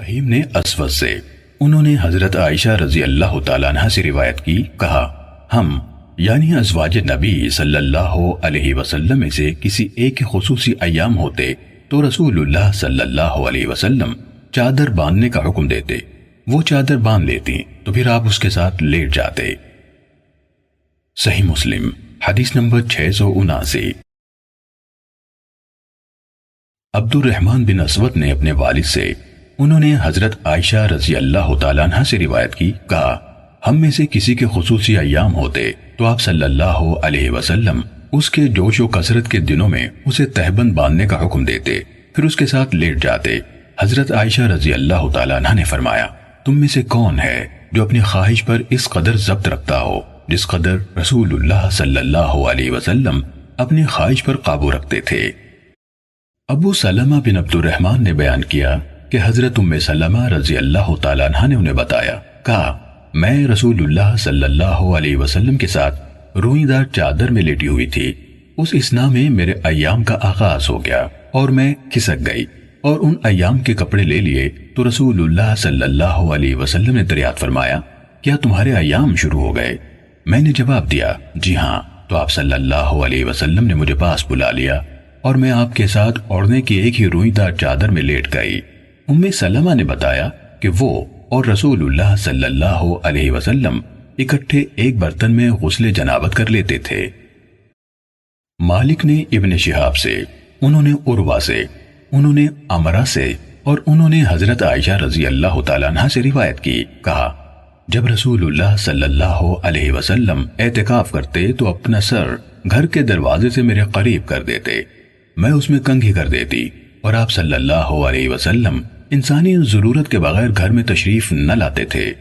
فہیم نے اسود سے، انہوں نے حضرت عائشہ رضی اللہ تعالیٰ عنہ سے روایت کی، کہا ہم یعنی ازواج نبی صلی اللہ علیہ وسلم میں سے کسی ایک کے خصوصی ایام ہوتے تو رسول اللہ صلی اللہ علیہ وسلم چادر باندھنے کا حکم دیتے، وہ چادر باندھ لیتی تو پھر آپ اس کے ساتھ لیٹ جاتے۔ صحیح مسلم حدیث نمبر 679۔ عبد الرحمن بن اسود نے اپنے والد سے، انہوں نے حضرت عائشہ رضی اللہ تعالیٰ عنہ سے روایت کی، کہا ہم میں سے کسی کے خصوصی ایام ہوتے تو آپ صلی اللہ علیہ وسلم اس کے جوش و کثرت کے دنوں میں اسے تہبند باندھنے کا حکم دیتے، پھر اس کے ساتھ لیٹ جاتے۔ حضرت عائشہ رضی اللہ تعالیٰ عنہ نے فرمایا، تم میں سے کون ہے جو اپنی خواہش پر اس قدر ضبط رکھتا ہو جس قدر رسول اللہ صلی اللہ علیہ وسلم اپنی خواہش پر قابو رکھتے تھے؟ ابو سلمہ بن عبد الرحمن نے بیان کیا کہ حضرت ام سلمہ رضی اللہ تعالیٰ عنہ نے انہیں بتایا، کہا میں رسول اللہ صلی اللہ علیہ وسلم کے ساتھ روئی دار چادر میں لیٹی ہوئی تھی، اس اسنا میں میرے ایام کا آغاز ہو گیا اور میں کھسک گئی اور ان ایام کے کپڑے لے لیے تو رسول اللہ صلی اللہ علیہ وسلم نے دریافت فرمایا، کیا تمہارے ایام شروع ہو گئے؟ میں نے جواب دیا، جی ہاں۔ تو آپ صلی اللہ علیہ وسلم نے مجھے پاس بلا لیا اور میں آپ کے ساتھ اوڑھنے کی ایک ہی روئی دار چادر میں لیٹ گئی۔ ام سلمہ نے بتایا کہ وہ اور رسول اللہ صلی اللہ علیہ وسلم اکٹھے ایک برتن میں غسل جنابت کر لیتے تھے۔ مالک نے ابن شہاب سے، انہوں نے عروہ سے، انہوں نے عمرہ سے اور انہوں نے حضرت عائشہ رضی اللہ تعالیٰ عنہ سے روایت کی، کہا جب رسول اللہ صلی اللہ علیہ وسلم اعتکاف کرتے تو اپنا سر گھر کے دروازے سے میرے قریب کر دیتے، میں اس میں کنگھی کر دیتی اور آپ صلی اللہ علیہ وسلم انسانی ضرورت کے بغیر گھر میں تشریف نہ لاتے تھے۔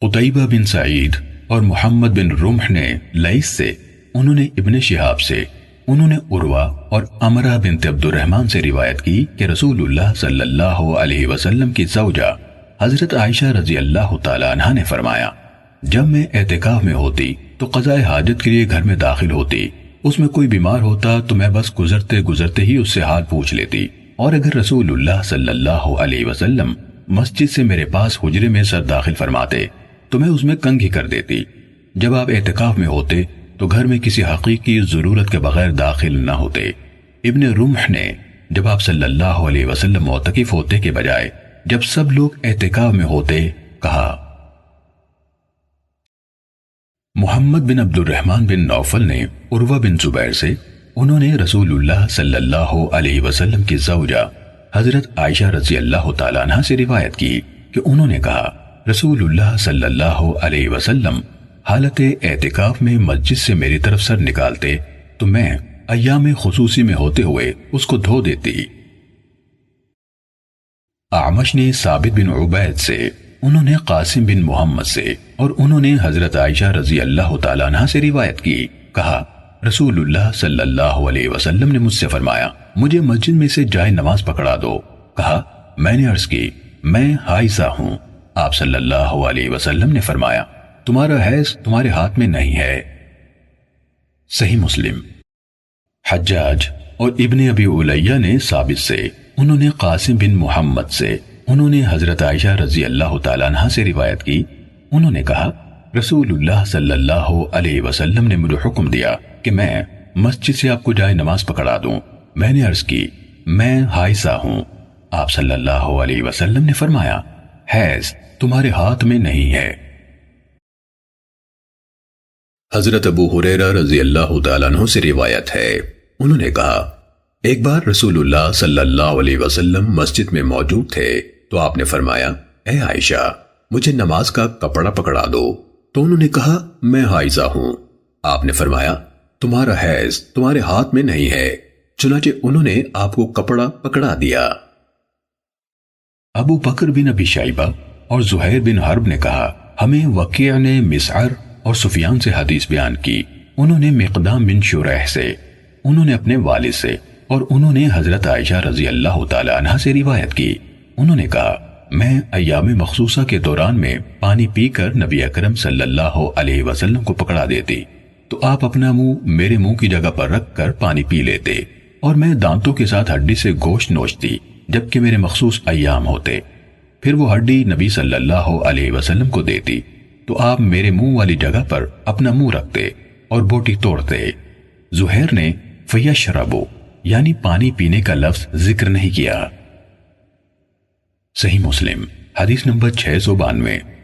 قتیبہ بن سعید اور محمد بن رمح نے لیث سے، انہوں نے ابن شہاب سے، انہوں نے عروہ اور عمرہ بنت عبد الرحمن سے روایت کی کہ رسول اللہ صلی اللہ علیہ وسلم کی زوجہ حضرت عائشہ رضی اللہ تعالیٰ عنہ نے فرمایا، جب میں اعتکاف میں ہوتی تو قضاء حاجت کے لیے گھر میں داخل ہوتی، اس میں کوئی بیمار ہوتا تو میں بس گزرتے گزرتے ہی اس سے حال پوچھ لیتی، اور اگر رسول اللہ صلی اللہ علیہ وسلم مسجد سے میرے پاس حجرے میں سر داخل فرماتے تو میں اس میں کنگھی کر دیتی۔ جب آپ اعتکاف میں ہوتے تو گھر میں کسی حقیقی ضرورت کے بغیر داخل نہ ہوتے۔ ابن رمح نے جب آپ صلی اللہ علیہ وسلم معتکف ہوتے کے بجائے جب سب لوگ اعتکاف میں ہوتے کہا۔ محمد بن عبد الرحمن بن نوفل نے عروہ بن زبیر سے، انہوں نے رسول اللہ صلی اللہ علیہ وسلم کی زوجہ حضرت عائشہ رضی اللہ تعالیٰ عنہ سے روایت کی کہ انہوں نے کہا، رسول اللہ صلی اللہ علیہ وسلم حالت اعتکاف میں مسجد سے میری طرف سر نکالتے تو میں ایام خصوصی میں ہوتے ہوئے اس کو دھو دیتی۔ اعمش نے ثابت بن عبید سے، انہوں نے قاسم بن محمد سے اور انہوں نے حضرت عائشہ رضی اللہ تعالیٰ عنہ سے روایت کی، کہا رسول اللہ صلی اللہ علیہ وسلم نے مجھ سے فرمایا، مجھے مسجد میں سے جائے نماز پکڑا دو۔ کہا میں نے عرض کی، میں حائضہ ہوں۔ آپ صلی اللہ علیہ وسلم نے فرمایا، تمہارا حیض تمہارے ہاتھ میں نہیں ہے۔ صحیح مسلم۔ حجاج اور ابن ابی علیہ نے ثابت سے، انہوں نے قاسم بن محمد سے، انہوں نے حضرت عائشہ رضی اللہ تعالیٰ عنہ سے روایت کی، انہوں نے کہا رسول اللہ صلی اللہ علیہ وسلم نے مجھے حکم دیا کہ میں مسجد سے آپ کو جائے نماز پکڑا دوں۔ میں نے عرض کی، میں حائضہ ہوں۔ آپ صلی اللہ علیہ وسلم نے فرمایا، حیض تمہارے ہاتھ میں نہیں ہے۔ حضرت ابو ہریرہ رضی اللہ تعالیٰ عنہ سے روایت ہے، انہوں نے کہا ایک بار رسول اللہ صلی اللہ علیہ وسلم مسجد میں موجود تھے تو آپ نے فرمایا، اے عائشہ مجھے نماز کا کپڑا پکڑا دو۔ تو انہوں نے کہا میں حائضہ ہوں۔ آپ نے فرمایا تمہارا حیض تمہارے ہاتھ میں نہیں ہے۔ چنانچہ انہوں نے آپ کو کپڑا پکڑا دیا۔ ابو بکر بن ابی شیبہ اور زہیر بن حرب نے کہا ہمیں وکیع نے مسعر اور سفیان سے حدیث بیان کی، انہوں نے مقدام بن شریح سے، انہوں نے اپنے والد سے اور انہوں نے حضرت عائشہ رضی اللہ تعالی عنہ سے روایت کی، انہوں نے کہا میں ایام مخصوصہ کے دوران میں پانی پی کر نبی اکرم صلی اللہ علیہ وسلم کو پکڑا دیتی تو آپ اپنا منہ میرے منہ کی جگہ پر رکھ کر پانی پی لیتے اور میں دانتوں کے ساتھ ہڈی سے گوشت نوچتی جبکہ میرے مخصوص ایام ہوتے۔ پھر وہ ہڈی نبی صلی اللہ علیہ وسلم کو دیتی تو آپ میرے منہ والی جگہ پر اپنا منہ رکھتے اور بوٹی توڑتے۔ زہیر نے فیشربو یعنی پانی پینے کا لفظ ذکر نہیں کیا۔ صحیح مسلم حدیث نمبر 692۔